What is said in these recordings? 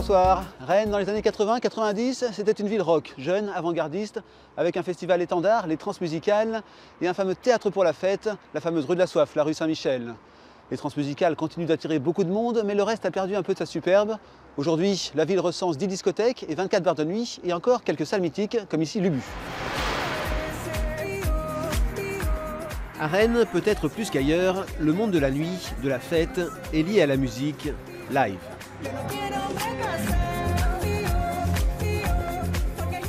bonsoir. Rennes, dans les années 80-90, c'était une ville rock, jeune, avant-gardiste, avec un festival étendard, les Transmusicales, et un fameux théâtre pour la fête, la fameuse rue de la Soif, la rue Saint-Michel. Les Transmusicales continuent d'attirer beaucoup de monde, mais le reste a perdu un peu de sa superbe. Aujourd'hui, la ville recense 10 discothèques et 24 bars de nuit, et encore quelques salles mythiques, comme ici l'Ubu. À Rennes, peut-être plus qu'ailleurs, le monde de la nuit, de la fête, est lié à la musique live.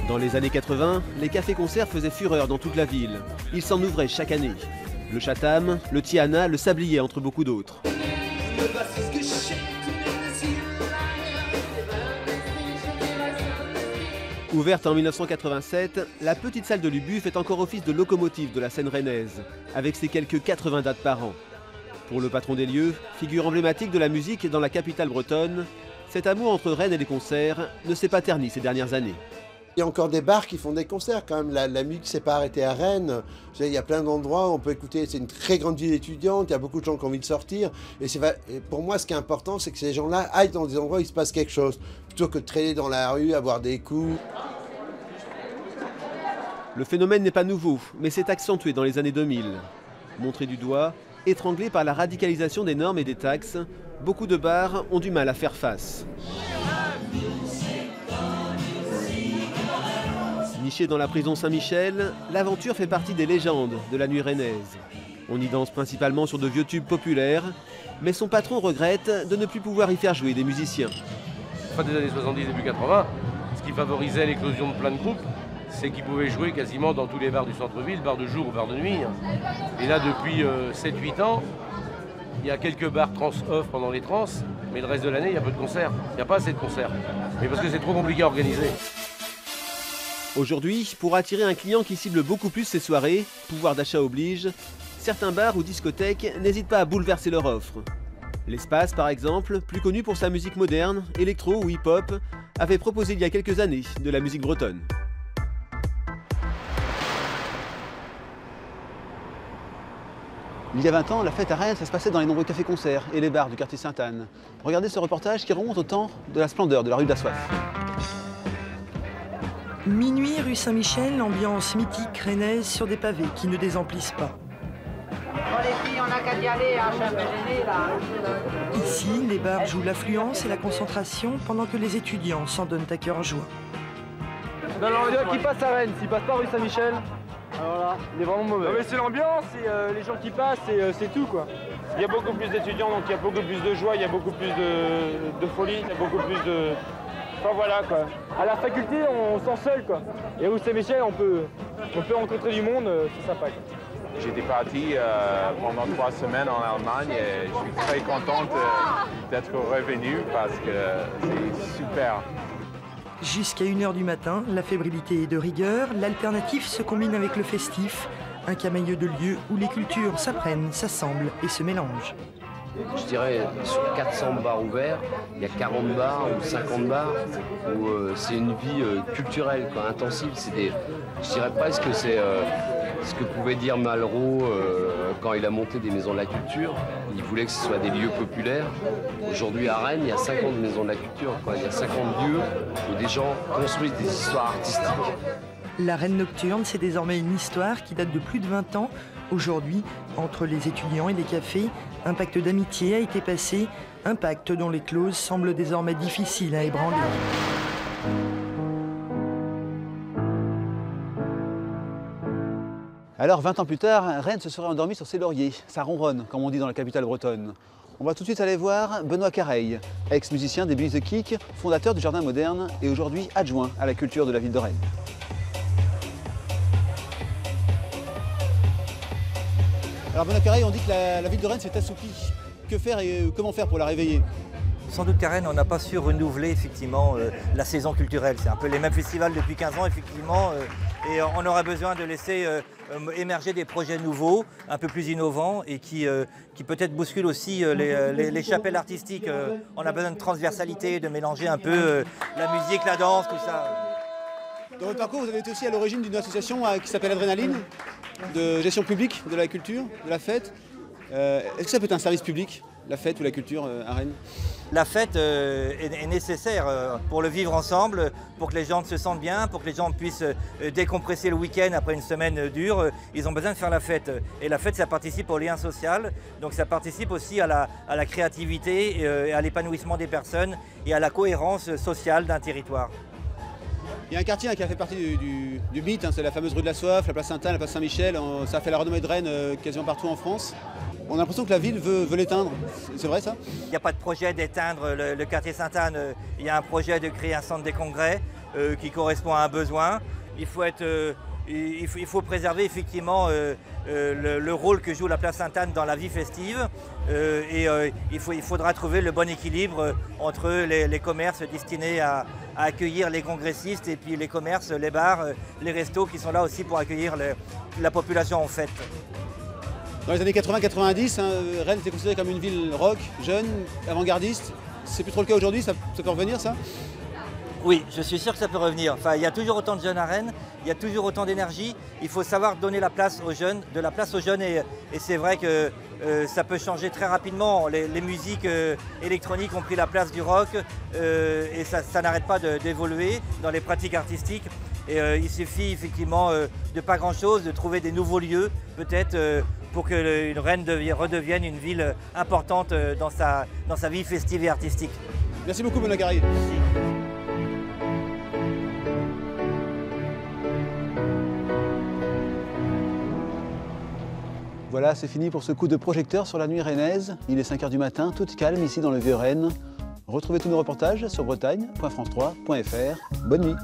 Dans les années 80, les cafés-concerts faisaient fureur dans toute la ville. Ils s'en ouvraient chaque année. Le Chatham, le Tiana, le Sablier, entre beaucoup d'autres. Ouverte en 1987, la petite salle de l'Ubu fait encore office de locomotive de la scène rennaise, avec ses quelques 80 dates par an. Pour le patron des lieux, figure emblématique de la musique dans la capitale bretonne, cet amour entre Rennes et les concerts ne s'est pas terni ces dernières années. Il y a encore des bars qui font des concerts quand même, la musique ne s'est pas arrêtée à Rennes. Il y a plein d'endroits où on peut écouter, c'est une très grande ville étudiante, il y a beaucoup de gens qui ont envie de sortir. Et pour moi, ce qui est important, c'est que ces gens-là aillent dans des endroits où il se passe quelque chose, plutôt que de traîner dans la rue, avoir des coups. Le phénomène n'est pas nouveau, mais s'est accentué dans les années 2000. Montré du doigt, étranglés par la radicalisation des normes et des taxes, beaucoup de bars ont du mal à faire face. Nichée dans la prison Saint-Michel, l'aventure fait partie des légendes de la nuit rennaise. On y danse principalement sur de vieux tubes populaires, mais son patron regrette de ne plus pouvoir y faire jouer des musiciens. Fin des années 70, début 80, ce qui favorisait l'éclosion de plein de groupes, c'est qu'ils pouvaient jouer quasiment dans tous les bars du centre-ville, bars de jour ou bars de nuit. Et là, depuis 7-8 ans, il y a quelques bars trans-off pendant les trans, mais le reste de l'année, il y a peu de concerts. Il n'y a pas assez de concerts. Mais parce que c'est trop compliqué à organiser. Aujourd'hui, pour attirer un client qui cible beaucoup plus ses soirées, pouvoir d'achat oblige, certains bars ou discothèques n'hésitent pas à bouleverser leur offre. L'Espace, par exemple, plus connu pour sa musique moderne, électro ou hip-hop, avait proposé il y a quelques années de la musique bretonne. Il y a 20 ans, la fête à Rennes, ça se passait dans les nombreux cafés-concerts et les bars du quartier Sainte-Anne. Regardez ce reportage qui remonte au temps de la splendeur de la rue de la Soif. Minuit, rue Saint-Michel, ambiance mythique rennaise sur des pavés qui ne désemplissent pas. Bon les filles, on n'a qu'à y aller, hein, je suis un peu gêné là. Ici, les bars jouent l'affluence et la concentration pendant que les étudiants s'en donnent à cœur joie. Non, qui passe à Rennes, s'il passe pas rue Saint-Michel, alors là, il est vraiment mauvais. Non mais c'est l'ambiance, et les gens qui passent, c'est tout quoi. Il y a beaucoup plus d'étudiants, donc il y a beaucoup plus de joie, il y a beaucoup plus de folie, il y a beaucoup plus de... Enfin voilà quoi. À la faculté, on se sent seul quoi. Et à rue Saint-Michel, on peut rencontrer du monde, c'est sympa quoi. J'étais parti pendant 3 semaines en Allemagne et je suis très contente d'être revenu parce que c'est super. Jusqu'à 1h du matin, la fébrilité est de rigueur, l'alternative se combine avec le festif, un camailleux de lieux où les cultures s'apprennent, s'assemblent et se mélangent. Je dirais sur 400 bars ouverts, il y a 40 bars ou 50 bars où c'est une vie culturelle, quoi, intensive. Je dirais presque que c'est ce que pouvait dire Malraux quand il a monté des maisons de la culture. Il voulait que ce soit des lieux populaires. Aujourd'hui à Rennes, il y a 50 maisons de la culture, quoi. Il y a 50 lieux où des gens construisent des histoires artistiques. La Rennes nocturne, c'est désormais une histoire qui date de plus de 20 ans. Aujourd'hui, entre les étudiants et les cafés, un pacte d'amitié a été passé, un pacte dont les clauses semblent désormais difficiles à ébranler. Alors, 20 ans plus tard, Rennes se serait endormi sur ses lauriers. Ça ronronne, comme on dit dans la capitale bretonne. On va tout de suite aller voir Benoît Careil, ex-musicien des Billy the Kick, fondateur du Jardin Moderne et aujourd'hui adjoint à la culture de la ville de Rennes. Alors Benoît Careil, on dit que la ville de Rennes s'est assouplie. Que faire et comment faire pour la réveiller? Sans doute qu'à Rennes, on n'a pas su renouveler effectivement la saison culturelle. C'est un peu les mêmes festivals depuis 15 ans effectivement. Et on aurait besoin de laisser émerger des projets nouveaux, un peu plus innovants et qui peut-être bousculent aussi les chapelles artistiques. On a besoin de transversalité, de mélanger un peu la musique, la danse, tout ça. Dans votre parcours, vous avez été aussi à l'origine d'une association qui s'appelle Adrénaline, de gestion publique de la culture, de la fête. Est-ce que ça peut être un service public la fête ou la culture à Rennes? La fête est nécessaire pour le vivre ensemble, pour que les gens se sentent bien, pour que les gens puissent décompresser le week-end après une semaine dure. Ils ont besoin de faire la fête. Et la fête, ça participe au lien social, donc ça participe aussi à la créativité, et à l'épanouissement des personnes et à la cohérence sociale d'un territoire. Il y a un quartier qui a fait partie du mythe, c'est la fameuse rue de la Soif, la place Sainte-Anne, la place Saint-Michel. Ça a fait la renommée de Rennes quasiment partout en France. On a l'impression que la ville veut l'éteindre. C'est vrai ça? Il n'y a pas de projet d'éteindre le quartier Sainte-Anne. Il y a un projet de créer un centre des congrès qui correspond à un besoin. Il faut préserver effectivement le rôle que joue la place Sainte-Anne dans la vie festive. Il faudra trouver le bon équilibre entre les commerces destinés à accueillir les congressistes et puis les commerces, les bars, les restos qui sont là aussi pour accueillir la population en fête. Dans les années 80-90, Rennes était considérée comme une ville rock, jeune, avant-gardiste. C'est plus trop le cas aujourd'hui, ça peut revenir ça? Oui, je suis sûr que ça peut revenir. Enfin, il y a toujours autant de jeunes à Rennes, il y a toujours autant d'énergie. Il faut savoir donner la place aux jeunes, et c'est vrai que ça peut changer très rapidement. Les musiques électroniques ont pris la place du rock et ça n'arrête pas d'évoluer dans les pratiques artistiques. Et il suffit effectivement de pas grand-chose, de trouver des nouveaux lieux peut-être pour que Rennes redevienne une ville importante dans sa vie festive et artistique. Merci beaucoup, Benoît Carrier. Merci. Voilà, c'est fini pour ce coup de projecteur sur la nuit rennaise. Il est 5 h du matin, tout calme ici dans le Vieux-Rennes. Retrouvez tous nos reportages sur bretagne.france3.fr. Bonne nuit.